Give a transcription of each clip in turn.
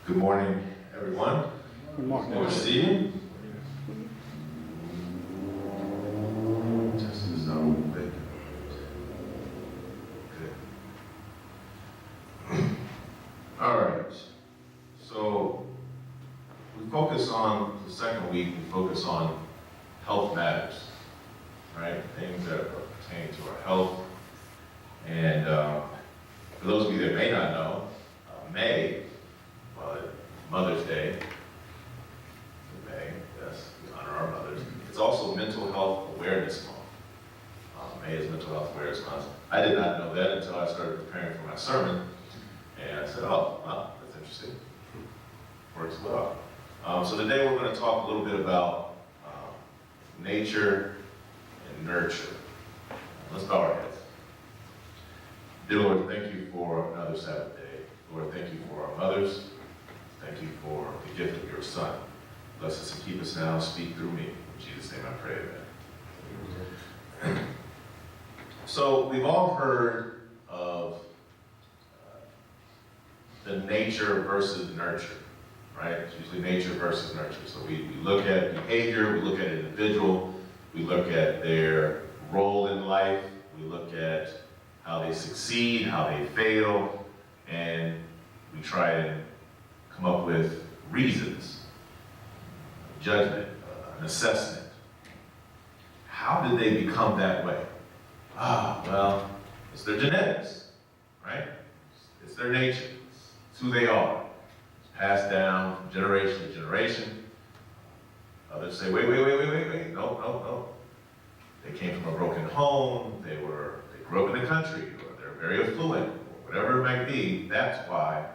Good morning, everyone. Good morning. Good to see you. Test this out real quick. Good. All right. So we focus on the second week. We focus on health matters, right? Things that pertain to our health. And for those of you that may not know, May. Mother's Day, in May, yes, we honor our mothers. It's also Mental Health Awareness Month. May is Mental Health Awareness Month. I did not know that until I started preparing for my sermon, and I said, oh, wow, that's interesting. Works well. So today we're going to talk a little bit about nature and nurture. Let's bow our heads. Dear Lord, thank you for another Sabbath day. Lord, thank you for our mothers. Thank you for the gift of your Son. Bless us and keep us now. Speak through me. In Jesus' name I pray, amen. So we've all heard of the nature versus nurture, right? It's usually nature versus nurture. So we look at behavior, we look at an individual, we look at their role in life, we look at how they succeed, how they fail, and we try and come up with reasons, judgment, an assessment. How did they become that way? Well, it's their genetics, right? It's their nature. It's who they are. It's passed down from generation to generation. Others say, wait, no. They came from a broken home, they grew up in the country, or they're very affluent, or whatever it might be. That's why.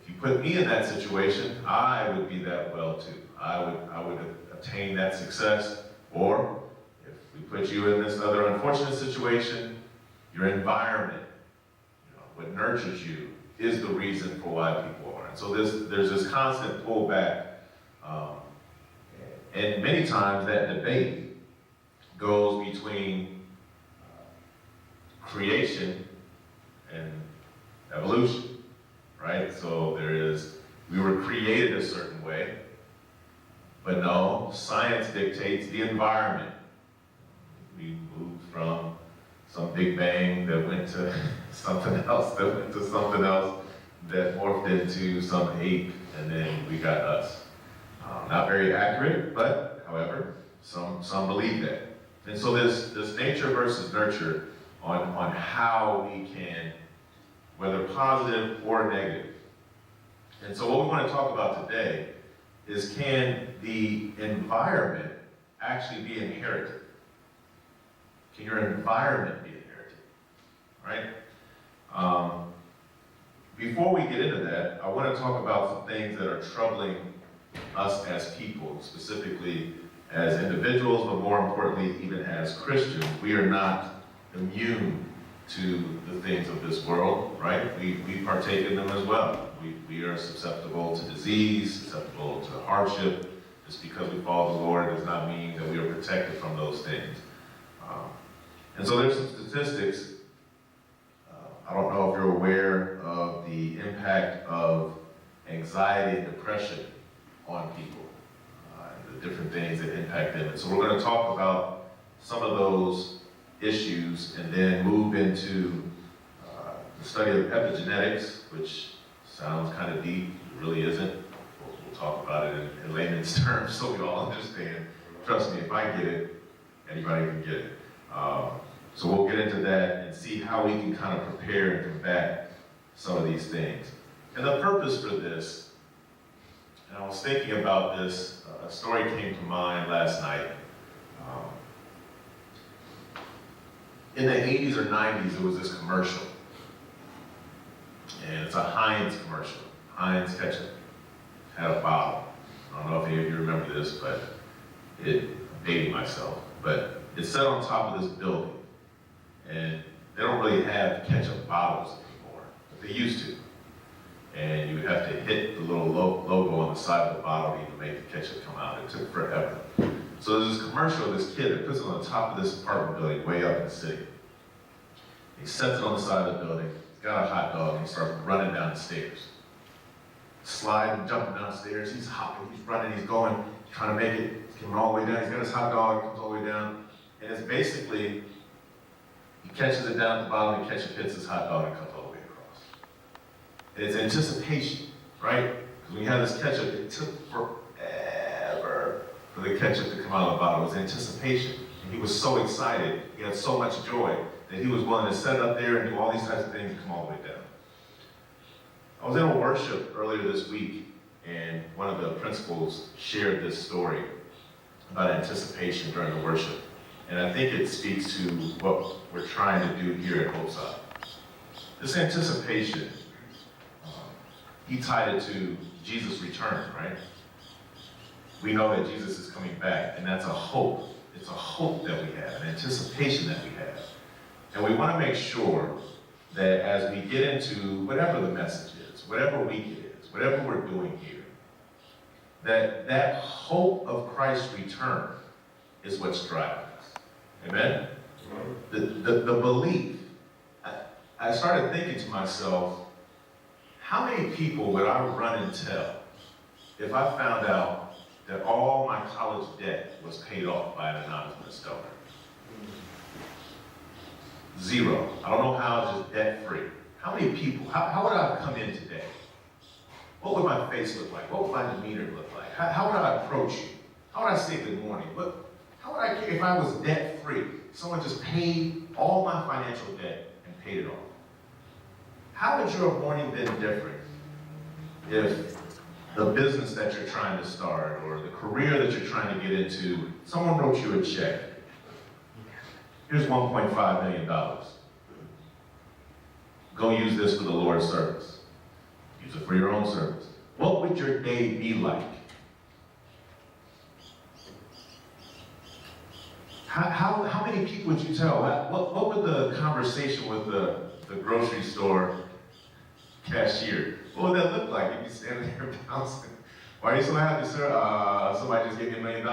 If you put me in that situation, I would be that well too. I would attain that success. Or if we put you in this other unfortunate situation, your environment, what nurtures you, is the reason for why people are. And so there's this constant pullback, and many times that debate goes between creation and evolution. Right? So we were created a certain way, but no, science dictates the environment. We moved from some big bang that went to something else, that morphed into some ape, and then we got us. Not very accurate, but however, some believe that. And so this nature versus nurture on how we can, whether positive or negative. And so what we want to talk about today is, can the environment actually be inherited? Can your environment be inherited, right? Before we get into that, I want to talk about some things that are troubling us as people, specifically as individuals, but more importantly, even as Christians. We are not immune to the things of this world, right? We partake in them as well. We are susceptible to disease, susceptible to hardship. Just because we follow the Lord does not mean that we are protected from those things. And so there's some statistics. I don't know if you're aware of the impact of anxiety and depression on people, the different things that impact them. And so we're going to talk about some of those issues and then move into the study of epigenetics, which sounds kind of deep. It really isn't. We'll talk about it in layman's terms so we all understand. Trust me, if I get it, anybody can get it. So we'll get into that and see how we can kind of prepare and combat some of these things. And the purpose for this, and I was thinking about this, a story came to mind last night. In the 80s or 90s, there was this commercial. And it's a Heinz commercial. Heinz ketchup. It had a bottle. I don't know if any of you remember this, but I'm dating myself. But it's set on top of this building. And they don't really have ketchup bottles anymore, but they used to. And you would have to hit the little logo on the side of the bottle to even make the ketchup come out. It took forever. So there's this commercial of this kid that puts it on the top of this apartment building way up in the city. He sets it on the side of the building, he's got a hot dog, and he starts running down the stairs. sliding, jumping downstairs. He's hopping, he's running, he's going, trying to make it. He's coming all the way down. He's got his hot dog, comes all the way down. And it's basically, he catches it down at the bottom, the ketchup hits his hot dog and comes all the way across. And it's anticipation, right? Because when you have this ketchup, it took forever for the ketchup to come out of the bottle. It was anticipation. And he was so excited, he had so much joy, that he was willing to set it up there and do all these types of things and come all the way down. I was in a worship earlier this week, and one of the principals shared this story about anticipation during the worship. And I think it speaks to what we're trying to do here at HopeSide. This anticipation, he tied it to Jesus' return, right? We know that Jesus is coming back, and that's a hope. It's a hope that we have, an anticipation that we have. And we want to make sure that as we get into whatever the message is, whatever week it is, whatever we're doing here, that hope of Christ's return is what's driving us. Amen? The belief. I started thinking to myself, how many people would I run and tell if I found out that all my college debt was paid off by an anonymous donor? Zero. I don't know how, just debt-free. How many people, how would I have come in today? What would my face look like? What would my demeanor look like? How would I approach you? How would I say good morning? How would I care if I was debt-free? Someone just paid all my financial debt and paid it off. How would your morning been different if the business that you're trying to start or the career that you're trying to get into, someone wrote you a check? Here's $1.5 million. Go use this for the Lord's service. Use it for your own service. What would your day be like? How many people would you tell? What would the conversation with the grocery store cashier, what would that look like? You'd be standing there bouncing. Why are you so happy, sir? Somebody just gave me $1 million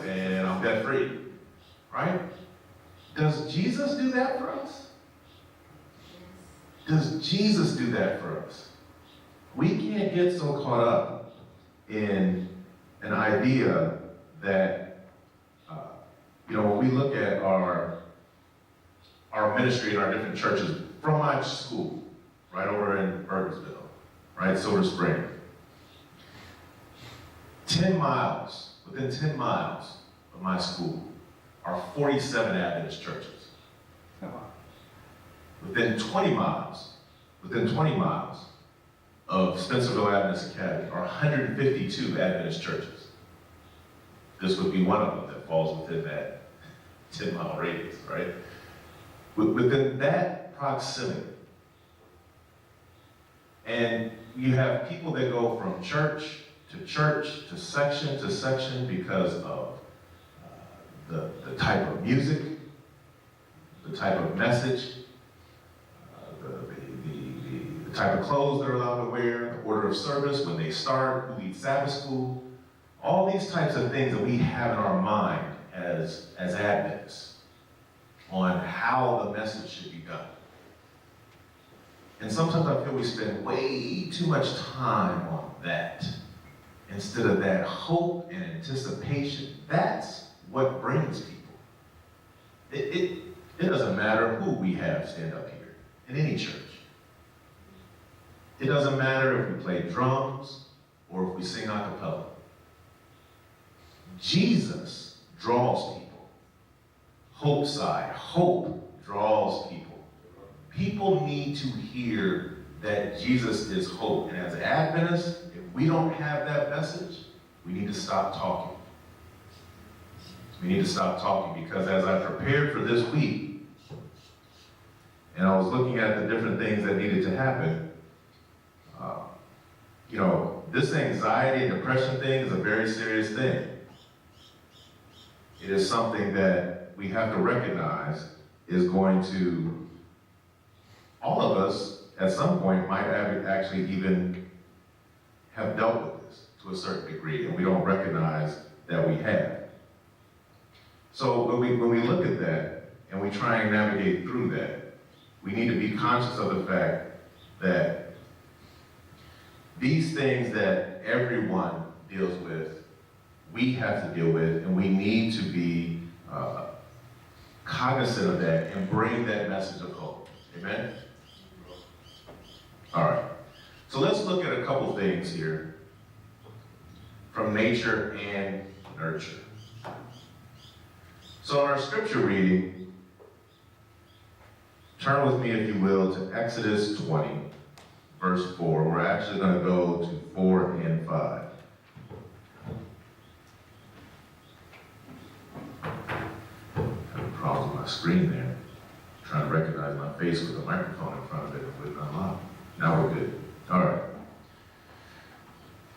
and I'm debt free, right? Does Jesus do that for us? Does Jesus do that for us? We can't get so caught up in an idea that, when we look at our ministry in our different churches, from my school, right over in Burgersville, right, Silver Spring, 10 miles, within 10 miles of my school, are 47 Adventist churches. Within 20 miles of Spencerville Adventist Academy are 152 Adventist churches. This would be one of them that falls within that 10-mile radius, right? Within that proximity. And you have people that go from church to section because of the type of music, the type of message, the type of clothes they're allowed to wear, the order of service, when they start, who leads Sabbath school, all these types of things that we have in our mind as Adventists on how the message should be done. And sometimes I feel we spend way too much time on that instead of that hope and anticipation. That's what brings people. It doesn't matter who we have stand up here in any church. It doesn't matter if we play drums or if we sing a cappella. Jesus draws people. HopeSide, hope draws people. People need to hear that Jesus is hope. And as Adventists, if we don't have that message, we need to stop talking. We need to stop talking, because as I prepared for this week, and I was looking at the different things that needed to happen, this anxiety and depression thing is a very serious thing. It is something that we have to recognize is going to, all of us at some point might actually even have dealt with this to a certain degree, and we don't recognize that we have. So when we look at that and we try and navigate through that, we need to be conscious of the fact that these things that everyone deals with, we have to deal with, and we need to be cognizant of that and bring that message of hope. Amen? All right. So let's look at a couple things here from nature and nurture. So in our scripture reading, turn with me, if you will, to Exodus 20, verse 4. We're actually going to go to 4 and 5. Having problems with my screen there. Trying to recognize my face with a microphone in front of it with unlocked. Now we're good. All right.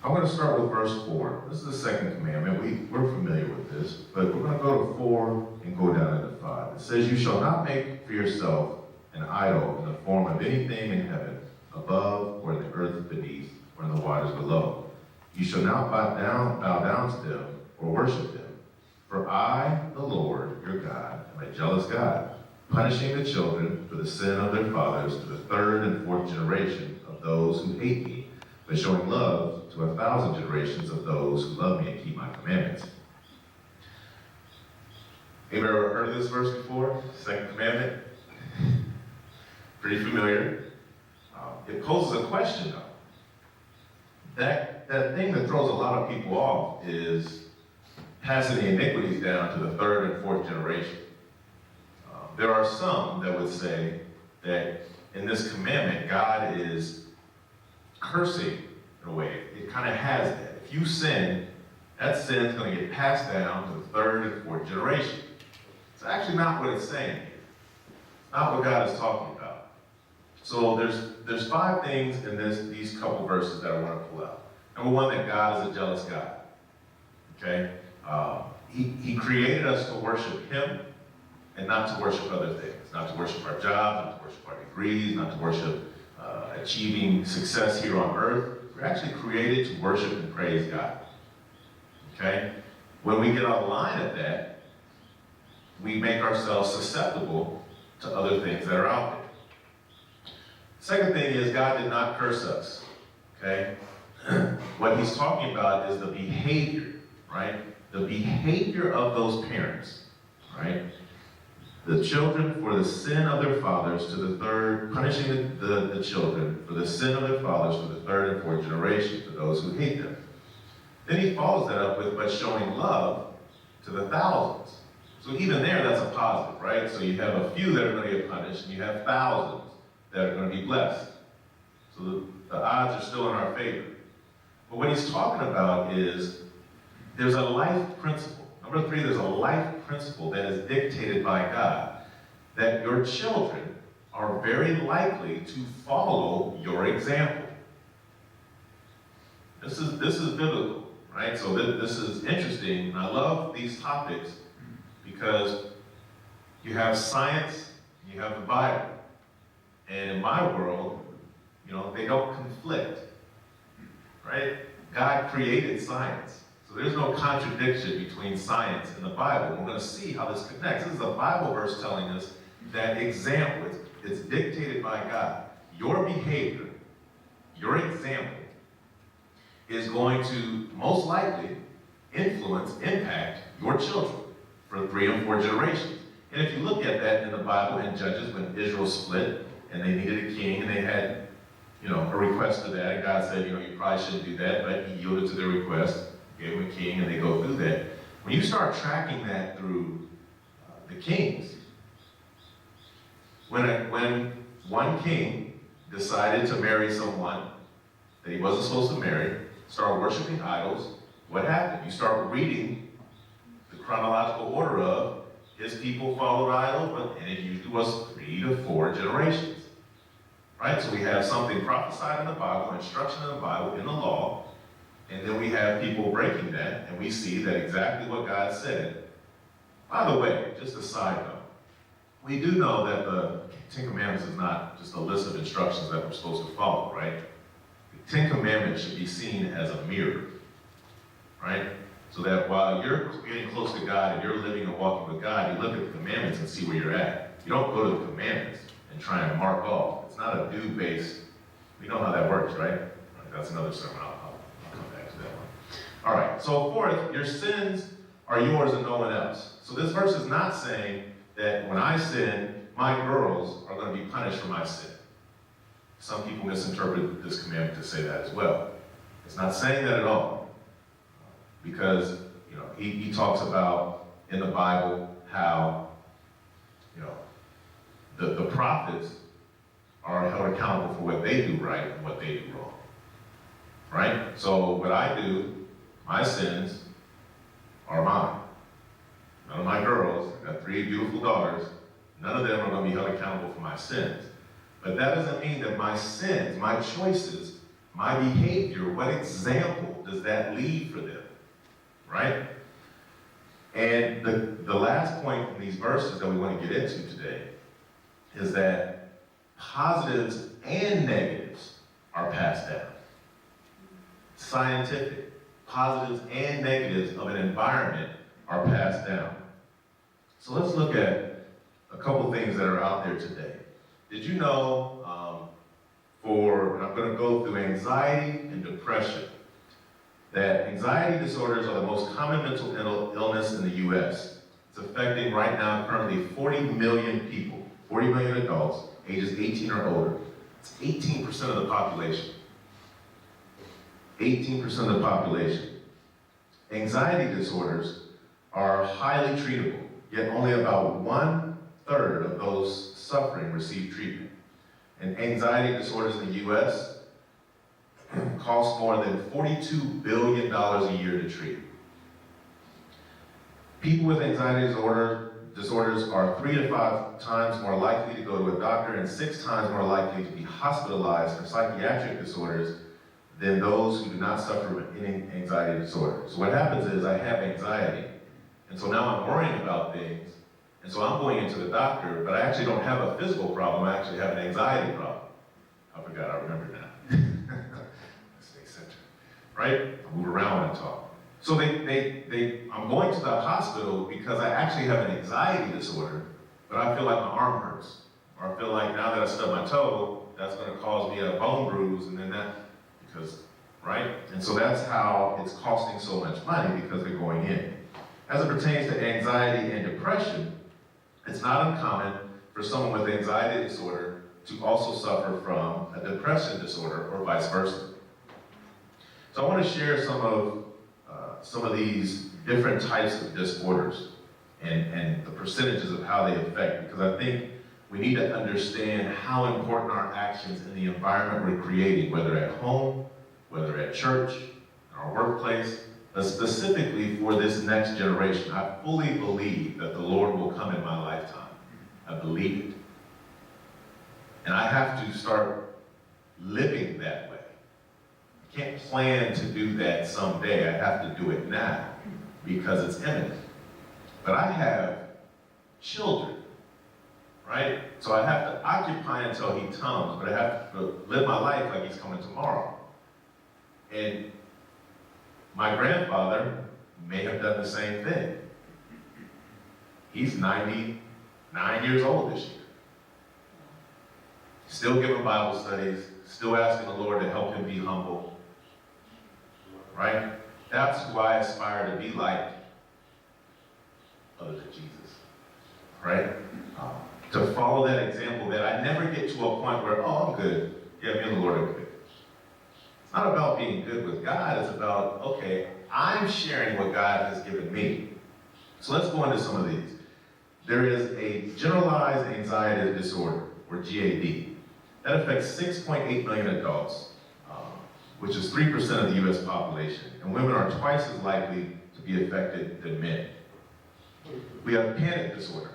I'm going to start with verse 4. This is the second commandment. We're familiar with this, but we're going to go to 4 and go down into 5. It says, you shall not make for yourself an idol in the form of anything in heaven, above, or in the earth beneath, or in the waters below. You shall not bow down to them, or worship them. For I, the Lord, your God, am a jealous God, punishing the children for the sin of their fathers to the third and fourth generation of those who hate me, but showing love to 1,000 generations of those who love me and keep my commandments. Anybody ever heard of this verse before? Second commandment? Pretty familiar. It poses a question, though. That thing that throws a lot of people off is passing the iniquities down to the third and fourth generation. There are some that would say that in this commandment, God is cursing in a way. It kind of has that. If you sin, that sin is going to get passed down to the third and fourth generation. It's actually not what it's saying here. It's not what God is talking about. So there's 5 things in these couple verses that I want to pull out. Number 1, that God is a jealous God. Okay? He created us to worship Him and not to worship other things. Not to worship our jobs, not to worship our degrees, not to worship achieving success here on earth. We're actually created to worship and praise God. Okay? When we get out of line at that, we make ourselves susceptible to other things that are out there. Second thing is, God did not curse us. Okay? What he's talking about is the behavior, right? The behavior of those parents, right? The children for the sin of their fathers to the third, punishing the children for the sin of their fathers to the third and fourth generation, to those who hate them. Then he follows that up with, but showing love to the thousands. So even there, that's a positive, right? So you have a few that are going to get punished, and you have thousands that are going to be blessed. So the odds are still in our favor. But what he's talking about is there's a life principle. Number 3, there's a life principle that is dictated by God, that your children are very likely to follow your example. This is biblical, right? So this is interesting, and I love these topics because you have science, you have the Bible, and in my world, they don't conflict, right? God created science. So there's no contradiction between science and the Bible. We're going to see how this connects. This is a Bible verse telling us that example is dictated by God. Your behavior, your example, is going to most likely impact your children for 3 and 4 generations. And if you look at that in the Bible in Judges, when Israel split and they needed a king and they had, a request for that, and God said, you probably shouldn't do that, but he yielded to their request, gave them a king, and they go through that. When you start tracking that through the kings, when one king decided to marry someone that he wasn't supposed to marry, started worshiping idols, what happened? You start reading the chronological order of his people followed idols, and it usually was 3 to 4 generations. Right? So we have something prophesied in the Bible, instruction in the Bible, in the law, and then we have people breaking that, and we see that exactly what God said. By the way, just a side note, we do know that the 10 Commandments is not just a list of instructions that we're supposed to follow, right? The 10 Commandments should be seen as a mirror, right? So that while you're getting close to God and you're living and walking with God, you look at the commandments and see where you're at. You don't go to the commandments and try and mark off. It's not a do-based, we know how that works, right? That's another sermon. I'll come back to that one. All right, so fourth, your sins are yours and no one else. So this verse is not saying that when I sin, my girls are going to be punished for my sin. Some people misinterpret this commandment to say that as well. It's not saying that at all. Because, he talks about in the Bible how, the prophets are held accountable for what they do right and what they do wrong. Right? So what I do, my sins are mine. None of my girls, I got 3 beautiful daughters, none of them are going to be held accountable for my sins. But that doesn't mean that my sins, my choices, my behavior, what example does that leave for them? Right? And the last point from these verses that we want to get into today is that positives and negatives are passed down. Scientific, positives and negatives of an environment are passed down. So let's look at a couple things that are out there today. Did you know, I'm going to go through anxiety and depression, that anxiety disorders are the most common mental illness in the U.S. It's affecting right now currently 40 million people, 40 million adults, ages 18 or older. It's 18% of the population. 18% of the population. Anxiety disorders are highly treatable, yet only about 1/3 of those suffering receive treatment. And anxiety disorders in the U.S. cost more than $42 billion a year to treat. People with anxiety disorders are 3 to 5 times more likely to go to a doctor and 6 times more likely to be hospitalized for psychiatric disorders than those who do not suffer with any anxiety disorder. So what happens is I have anxiety, and so now I'm worrying about things, and so I'm going into the doctor, but I actually don't have a physical problem, I actually have an anxiety problem. I forgot, I remember now. Stay centered, right? I move around when I talk. So I'm going to the hospital because I actually have an anxiety disorder, but I feel like my arm hurts. Or I feel like now that I stubbed my toe, that's gonna cause me a bone bruise, and then right? And so that's how it's costing so much money, because they're going in. As it pertains to anxiety and depression, it's not uncommon for someone with anxiety disorder to also suffer from a depression disorder or vice versa. So I want to share some of these different types of disorders and the percentages of how they affect, because I think we need to understand how important our actions in the environment we're creating, whether at home, whether at church, in our workplace, but specifically for this next generation. I fully believe that the Lord will come in my lifetime. I believe it. And I have to start living that way. I can't plan to do that someday. I have to do it now because it's imminent. But I have children, right? So I have to occupy until he comes, but I have to live my life like he's coming tomorrow. And my grandfather may have done the same thing. He's 99 years old this year. Still giving Bible studies, still asking the Lord to help him be humble, right? That's who I aspire to be like, other than Jesus, right? To follow that example, that I never get to a point where, oh, I'm good. Yeah, me and the Lord are good. It's not about being good with God. It's about, okay, I'm sharing what God has given me. So let's go into some of these. There is a generalized anxiety disorder, or GAD. That affects 6.8 million adults, which is 3% of the U.S. population. And women are twice as likely to be affected than men. We have panic disorder.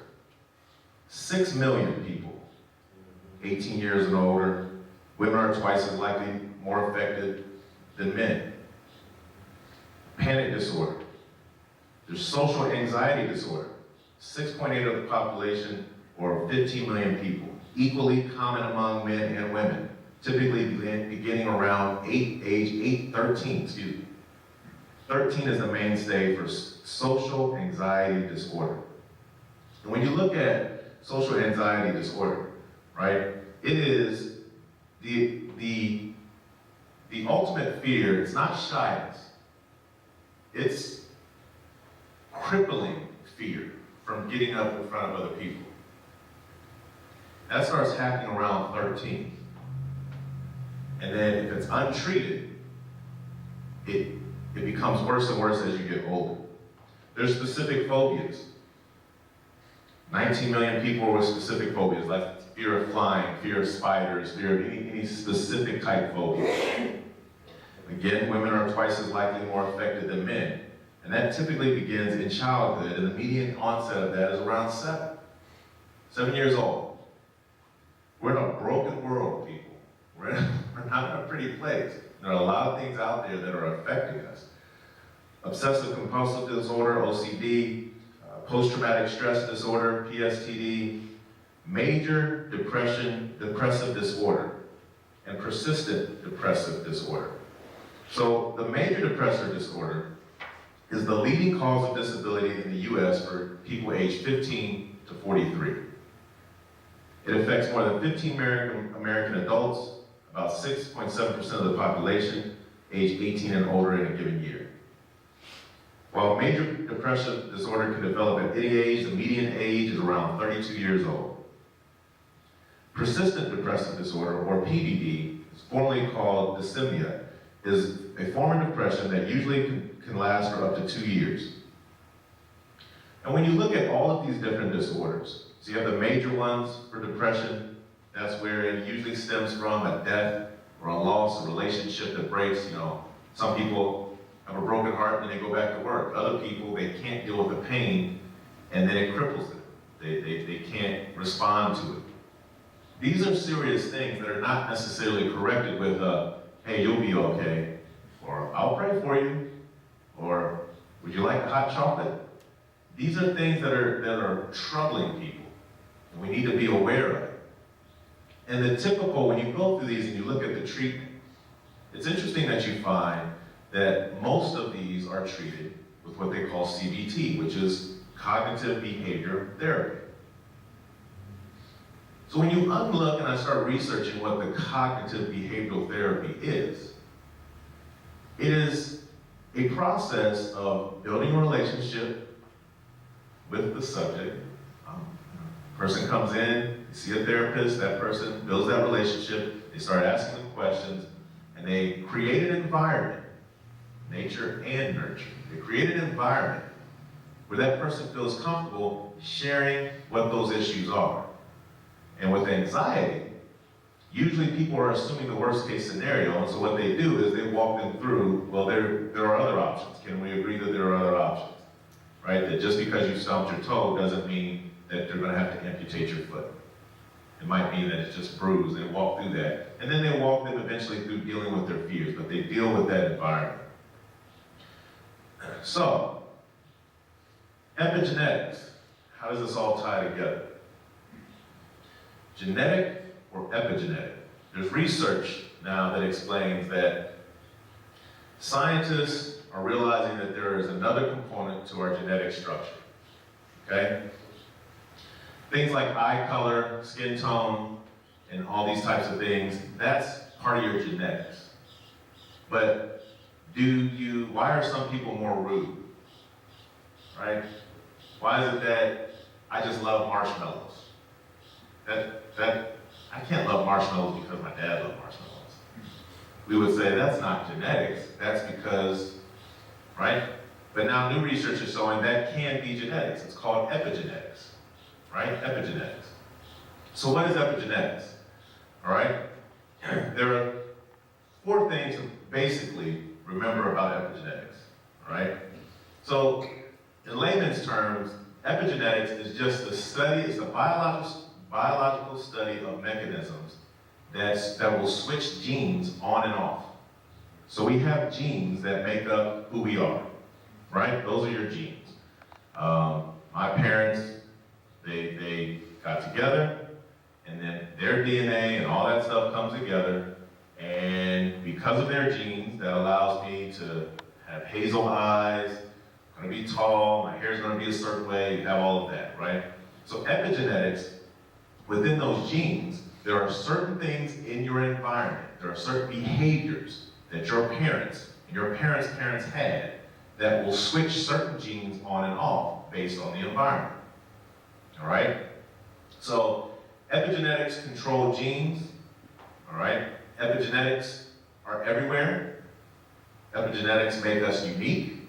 6 million people, 18 years and older. Women are twice as likely more affected than men. Panic disorder. There's social anxiety disorder. 6.8 of the population, or 15 million people. Equally common among men and women. Typically beginning around age 13. 13 is the mainstay for social anxiety disorder. And when you look at social anxiety disorder, right, it is the ultimate fear, it's not shyness. It's crippling fear from getting up in front of other people. That starts happening around 13. And then if it's untreated, it becomes worse and worse as you get older. There's specific phobias. 19 million people with specific phobias, like fear of flying, fear of spiders, fear of any specific type phobia. Again, women are twice as likely more affected than men. And that typically begins in childhood, and the median onset of that is around 7 years old. We're in a broken world, people. We're not in a pretty place. There are a lot of things out there that are affecting us. Obsessive compulsive disorder, OCD, post-traumatic stress disorder, PSTD, major depressive disorder, and persistent depressive disorder. So the major depressive disorder is the leading cause of disability in the US for people aged 15 to 43. It affects more than 15 American adults, about 6.7% of the population, aged 18 and older in a given year. While major depressive disorder can develop at any age, the median age is around 32 years old. Persistent depressive disorder, or PDD, is formerly called dysthymia, is a form of depression that usually can last for up to 2 years. And when you look at all of these different disorders, so you have the major ones for depression, that's where it usually stems from a death or a loss, a relationship that breaks. Some people have a broken heart and they go back to work. Other people, they can't deal with the pain and then it cripples them. They can't respond to it. These are serious things that are not necessarily corrected with hey, you'll be okay, or I'll pray for you, or would you like hot chocolate? These are things that are troubling people, and we need to be aware of it. And the typical, when you go through these and you look at the treatment, it's interesting that you find that most of these are treated with what they call CBT, which is cognitive behavior therapy. So when you unlook and I start researching what the cognitive behavioral therapy is, it is a process of building a relationship with the subject. Person comes in, you see a therapist, that person builds that relationship, they start asking them questions, and they create an environment, nature and nurture. They create an environment where that person feels comfortable sharing what those issues are. And with anxiety, usually people are assuming the worst case scenario, and so what they do is they walk them through, well, there are other options. Can we agree that there are other options? Right? That just because you stumped your toe doesn't mean that they're going to have to amputate your foot. It might mean that it's just bruised. They walk through that. And then they walk them eventually through dealing with their fears, but they deal with that environment. So, epigenetics. How does this all tie together? Genetic or epigenetic? There's research now that explains that scientists are realizing that there is another component to our genetic structure. Okay? Things like eye color, skin tone, and all these types of things, that's part of your genetics. But why are some people more rude? Right? Why is it that I just love marshmallows? I can't love marshmallows because my dad loved marshmallows. We would say that's not genetics, that's because, right? But now new research is showing that can be genetics. It's called epigenetics, right? Epigenetics. So what is epigenetics? All right? There are 4 things to basically remember about epigenetics, all right? So in layman's terms, epigenetics is just the study, it's a biological study of mechanisms that will switch genes on and off. So we have genes that make up who we are, right? Those are your genes. My parents, they got together, and then their DNA and all that stuff comes together, and because of their genes, that allows me to have hazel eyes, I'm gonna be tall, my hair's gonna be a certain way, you have all of that, right? So epigenetics, within those genes, there are certain things in your environment, there are certain behaviors that your parents and your parents' parents had that will switch certain genes on and off based on the environment. All right? So epigenetics control genes. All right? Epigenetics are everywhere. Epigenetics make us unique.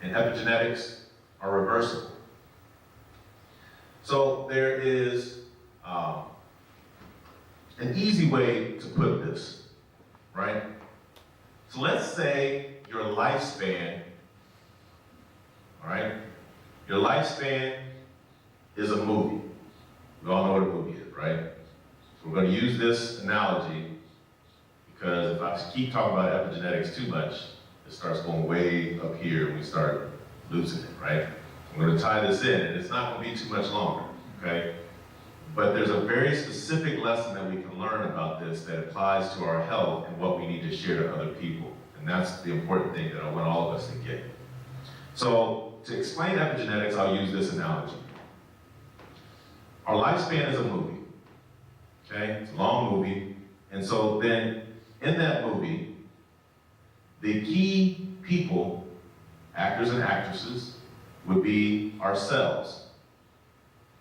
And epigenetics are reversible. So there is an easy way to put this, right? So let's say your lifespan, all right? Your lifespan is a movie. We all know what a movie is, right? So we're going to use this analogy because if I keep talking about epigenetics too much, it starts going way up here and we start losing it, right? I'm going to tie this in, and it's not going to be too much longer, okay? But there's a very specific lesson that we can learn about this that applies to our health and what we need to share to other people. And that's the important thing that I want all of us to get. So to explain epigenetics, I'll use this analogy. Our lifespan is a movie, okay? It's a long movie. And so then in that movie, the key people, actors and actresses, would be our cells,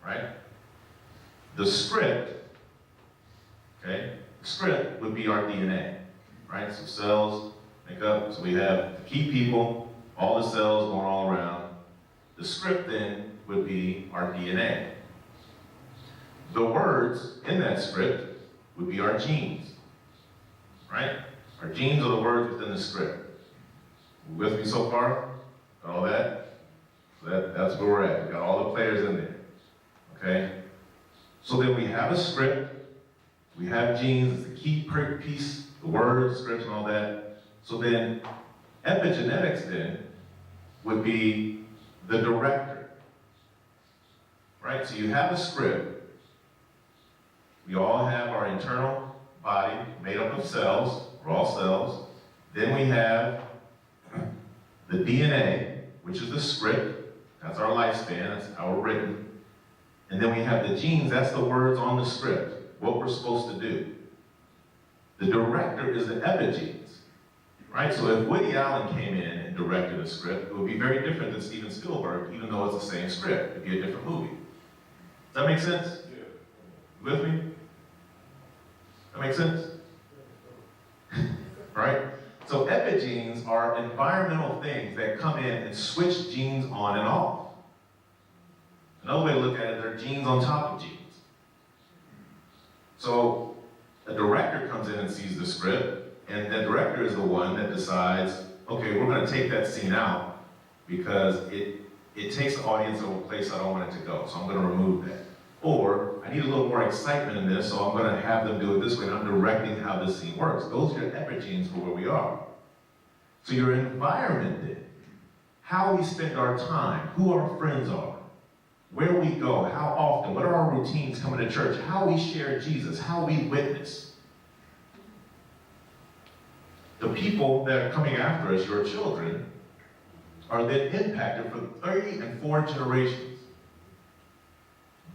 right? The script, okay? The script would be our DNA, right? So cells make up, so we have the key people, all the cells going all around. The script then would be our DNA. The words in that script would be our genes, right? Our genes are the words within the script. You with me so far? Got all that? So that's where we're at. We got all the players in there, okay? So then we have a script, we have genes, the key piece, the words, scripts, and all that. So then epigenetics then would be the director, right? So you have a script. We all have our internal body made up of cells, we're all cells. Then we have the DNA, which is the script. That's our lifespan, that's how we're written. And then we have the genes, that's the words on the script, what we're supposed to do. The director is the epigenes, right? So if Woody Allen came in and directed a script, it would be very different than Steven Spielberg, even though it's the same script. It'd be a different movie. Does that make sense? Yeah. You with me? That make sense? Right? So epigenes are environmental things that come in and switch genes on and off. Another way to look at it, they're genes on top of genes. So a director comes in and sees the script, and the director is the one that decides, okay, we're going to take that scene out because it takes the audience to a place I don't want it to go, so I'm going to remove that. Or I need a little more excitement in this, so I'm going to have them do it this way, and I'm directing how this scene works. Those are your epigenes for where we are. So your environment then, how we spend our time, who our friends are, where we go, how often, what are our routines coming to church, how we share Jesus, how we witness. The people that are coming after us, your children, are then impacted for 3 and 4 generations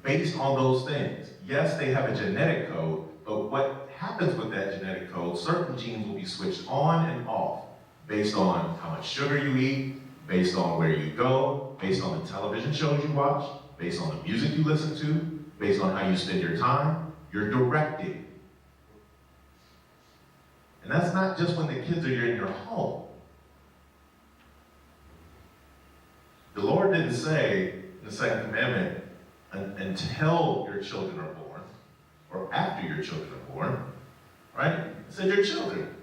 based on those things. Yes, they have a genetic code, but what happens with that genetic code, certain genes will be switched on and off based on how much sugar you eat, based on where you go, based on the television shows you watch, based on the music you listen to, based on how you spend your time. You're directing. And that's not just when the kids are in your home. The Lord didn't say in the second commandment, until your children are born, or after your children are born, right? It said your children.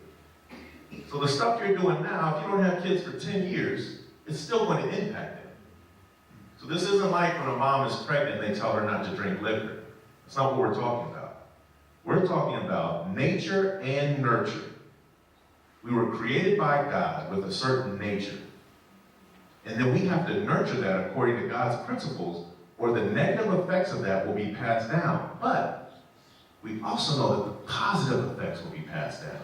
So the stuff you're doing now, if you don't have kids for 10 years, it's still going to impact them. So this isn't like when a mom is pregnant and they tell her not to drink liquor. That's not what we're talking about. We're talking about nature and nurture. We were created by God with a certain nature. And then we have to nurture that according to God's principles, or the negative effects of that will be passed down. But we also know that the positive effects will be passed down.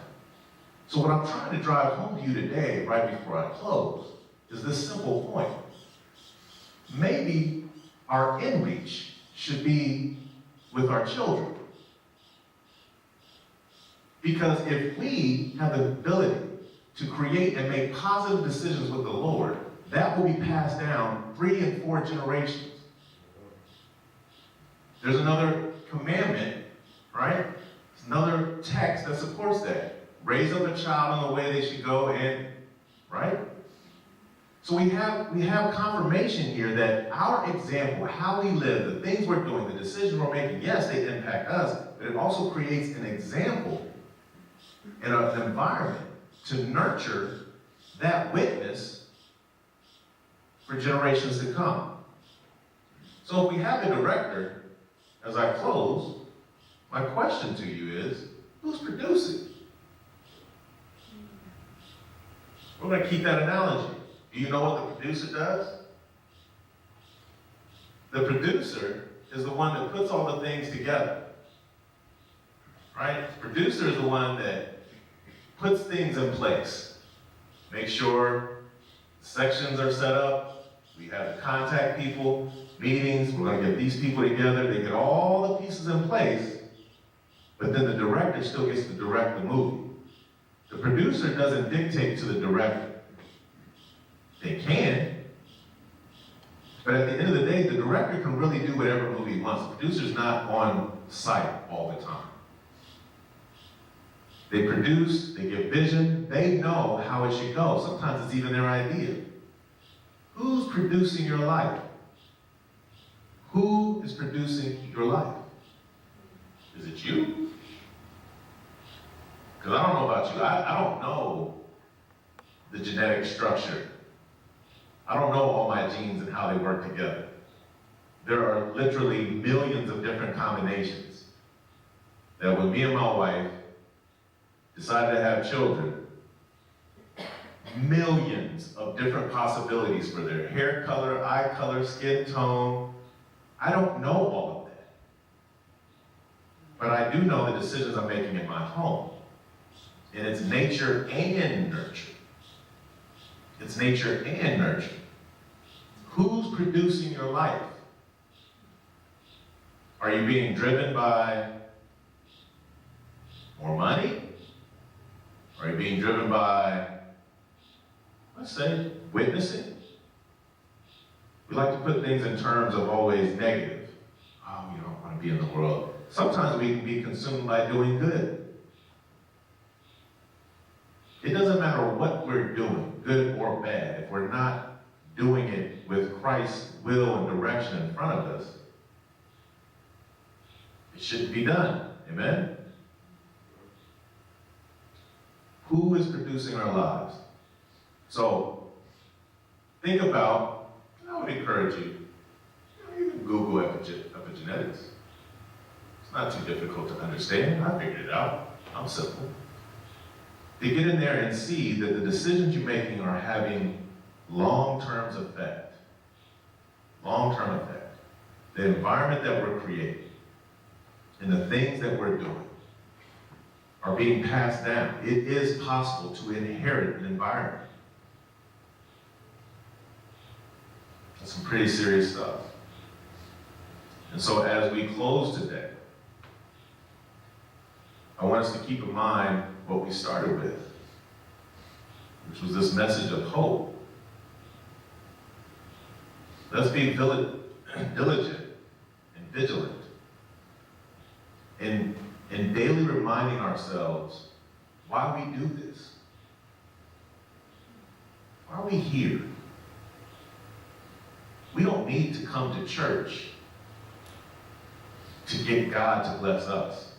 So what I'm trying to drive home to you today, right before I close, is this simple point. Maybe our in-reach should be with our children. Because if we have the ability to create and make positive decisions with the Lord, that will be passed down 3 and 4 generations. There's another commandment, right? It's another text that supports that. Raise up a child in the way they should go, and right? So we have confirmation here that our example, how we live, the things we're doing, the decisions we're making, yes, they impact us, but it also creates an example and an environment to nurture that witness for generations to come. So if we have a director, as I close, my question to you is, who's producing? We're going to keep that analogy. Do you know what the producer does? The producer is the one that puts all the things together. Right? The producer is the one that puts things in place. Make sure sections are set up. We have to contact people, meetings. We're going to get these people together. They get all the pieces in place. But then the director still gets to direct the movie. The producer doesn't dictate to the director. They can. But at the end of the day, the director can really do whatever movie he wants. The producer's not on site all the time. They produce, they give vision, they know how it should go. Sometimes it's even their idea. Who's producing your life? Who is producing your life? Is it you? Because I don't know about you. I don't know the genetic structure. I don't know all my genes and how they work together. There are literally millions of different combinations that when me and my wife decided to have children, millions of different possibilities for their hair color, eye color, skin tone. I don't know all of that. But I do know the decisions I'm making in my home. And it's nature and nurture. It's nature and nurture. Who's producing your life? Are you being driven by more money? Are you being driven by, let's say, witnessing? We like to put things in terms of always negative. Oh, you don't want to be in the world. Sometimes we can be consumed by doing good. It doesn't matter what we're doing, good or bad, if we're not doing it with Christ's will and direction in front of us, it shouldn't be done. Amen? Who is producing our lives? So, think about, I would encourage you, you can Google epigenetics. It's not too difficult to understand. I figured it out. I'm simple. To get in there and see that the decisions you're making are having long-term effect. Long-term effect. The environment that we're creating and the things that we're doing are being passed down. It is possible to inherit an environment. That's some pretty serious stuff. And so as we close today, I want us to keep in mind what we started with, which was this message of hope. Let's be diligent and vigilant in daily reminding ourselves why we do this. Why are we here? We don't need to come to church to get God to bless us.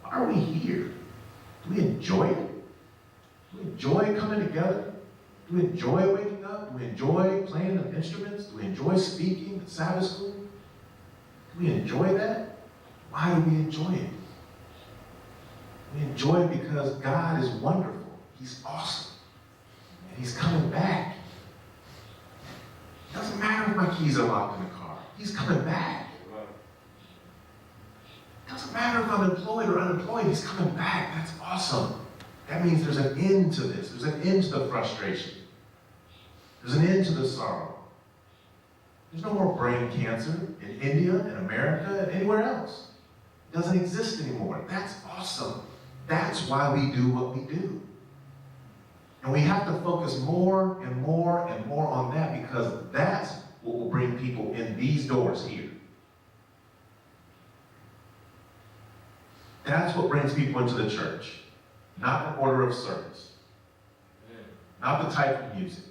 Why are we here? Do we enjoy it? Do we enjoy coming together? Do we enjoy waking up? Do we enjoy playing the instruments? Do we enjoy speaking at Sabbath school? Do we enjoy that? Why do we enjoy it? We enjoy it because God is wonderful. He's awesome. And He's coming back. It doesn't matter if my keys are locked in the car. He's coming back. It doesn't matter if I'm employed or unemployed. He's coming back. That's awesome. That means there's an end to this. There's an end to the frustration. There's an end to the sorrow. There's no more brain cancer in India, in America, and anywhere else. It doesn't exist anymore. That's awesome. That's why we do what we do. And we have to focus more and more and more on that, because that's what will bring people in these doors here. That's what brings people into the church. Not the order of service. Not the type of music.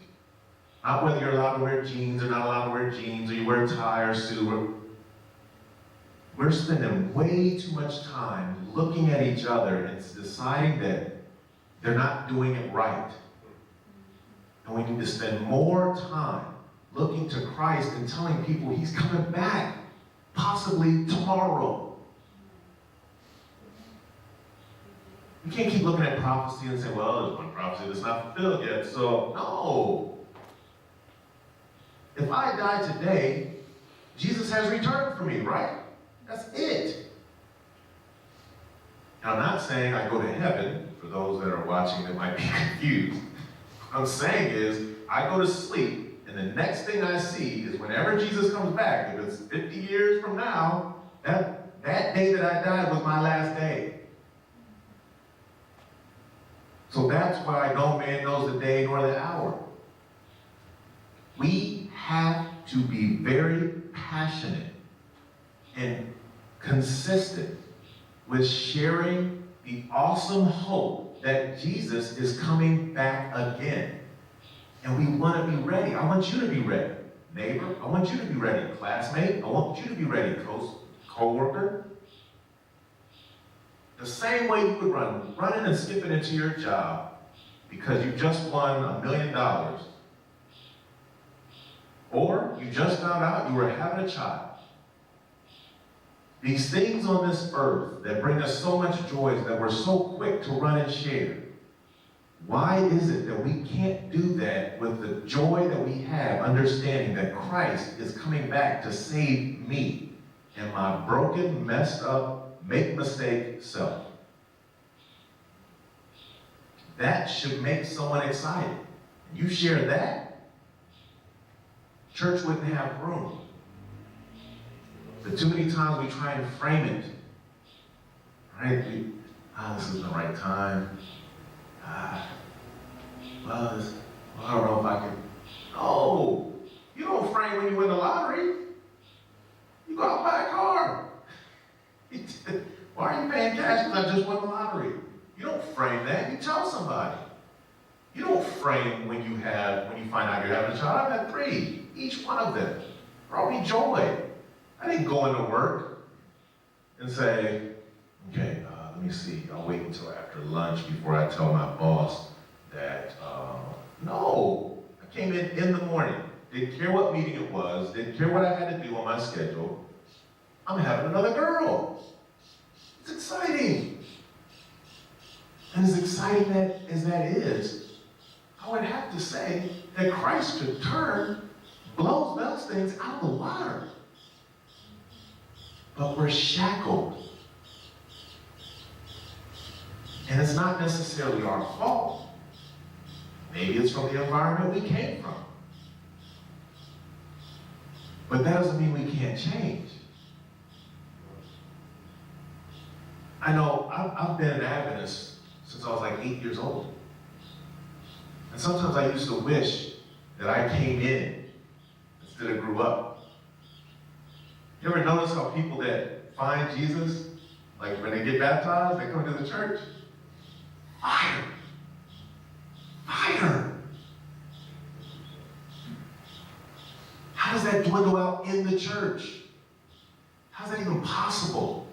Not whether you're allowed to wear jeans or not allowed to wear jeans, or you wear a tie or suit. We're spending way too much time looking at each other and deciding that they're not doing it right. And we need to spend more time looking to Christ and telling people he's coming back, possibly tomorrow. You can't keep looking at prophecy and say, well, there's one prophecy that's not fulfilled yet, so no. If I die today, Jesus has returned for me, right? That's it. Now, I'm not saying I go to heaven, for those that are watching that might be confused. What I'm saying is, I go to sleep, and the next thing I see is whenever Jesus comes back, if it's 50 years from now, that day that I died was my last day. So that's why no man knows the day nor the hour. We have to be very passionate and consistent with sharing the awesome hope that Jesus is coming back again. And we want to be ready. I want you to be ready. Neighbor, I want you to be ready. Classmate, I want you to be ready. Co-worker. The same way you would running and skipping into your job because you just won $1 million. Or you just found out you were having a child. These things on this earth that bring us so much joy, that we're so quick to run and share. Why is it that we can't do that with the joy that we have, understanding that Christ is coming back to save me and my broken, messed up, make mistake self? That should make someone excited. You share that, church wouldn't have room. But too many times we try and frame it. Right? This isn't the right time. I don't know if I can. No! You don't frame when you win the lottery. You go out and buy a car. Why are you paying cash because I just won the lottery? You don't frame that. You tell somebody. You don't frame when you find out you're having a child. I've had 3. Each one of them brought me joy. I didn't go into work and say, okay, let me see. I'll wait until after lunch before I tell my boss that, no. I came in the morning. Didn't care what meeting it was. Didn't care what I had to do on my schedule. I'm having another girl. It's exciting. And as exciting as that is, I would have to say that Christ's return blows those things out of the water. But we're shackled. And it's not necessarily our fault. Maybe it's from the environment we came from. But that doesn't mean we can't change. I know I've been an Adventist since I was like 8 years old. And sometimes I used to wish that I came in instead of grew up. You ever notice how people that find Jesus, like when they get baptized, they come to the church? Fire! Fire! How does that dwindle out in the church? How's that even possible?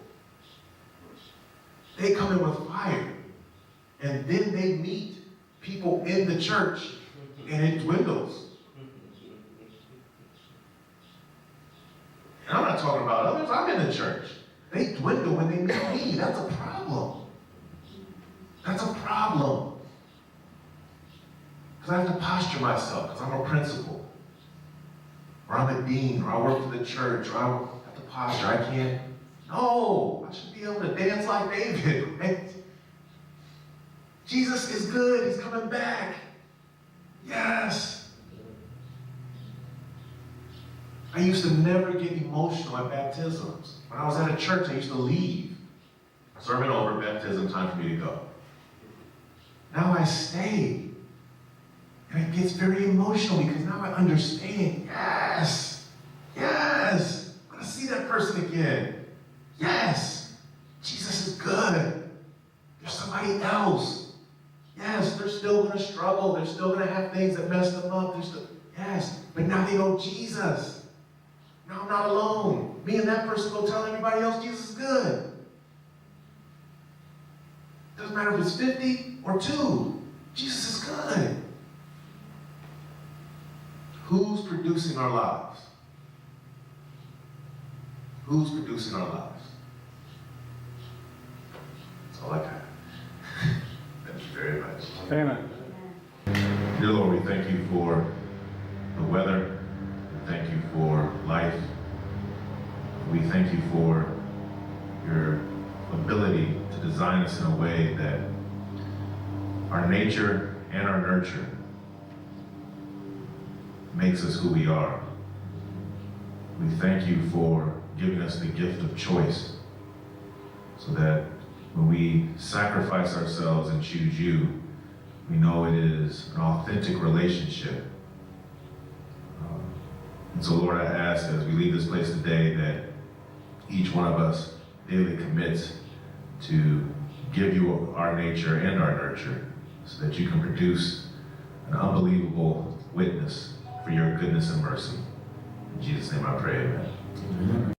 They come in with fire, and then they meet people in the church, and it dwindles. And I'm not talking about others. I'm in the church. They dwindle when they meet me. That's a problem. That's a problem. Because I have to posture myself, because I'm a principal, or I'm a dean, or I work for the church, or I have to posture. I can't. No, I should be able to dance like David, right? Jesus is good. He's coming back. Yes. I used to never get emotional at baptisms. When I was at a church, I used to leave. Sermon over, baptism, time for me to go. Now I stay. And it gets very emotional because now I understand, yes, yes, I'm going to see that person again. Yes, Jesus is good. There's somebody else. Yes, they're still going to struggle. They're still going to have things that mess them up. Yes, but now they know Jesus. Now I'm not alone. Me and that person go tell everybody else Jesus is good. Doesn't matter if it's 50 or 2. Jesus is good. Who's producing our lives? Who's producing our lives? That's all I got. Thank you very much. Amen. Dear Lord, we thank you for the weather. We thank you for life. We thank you for your ability to design us in a way that our nature and our nurture makes us who we are. We thank you for giving us the gift of choice so that when we sacrifice ourselves and choose you, we know it is an authentic relationship. And so, Lord, I ask as we leave this place today that each one of us daily commits to give you our nature and our nurture so that you can produce an unbelievable witness for your goodness and mercy. In Jesus' name I pray, amen.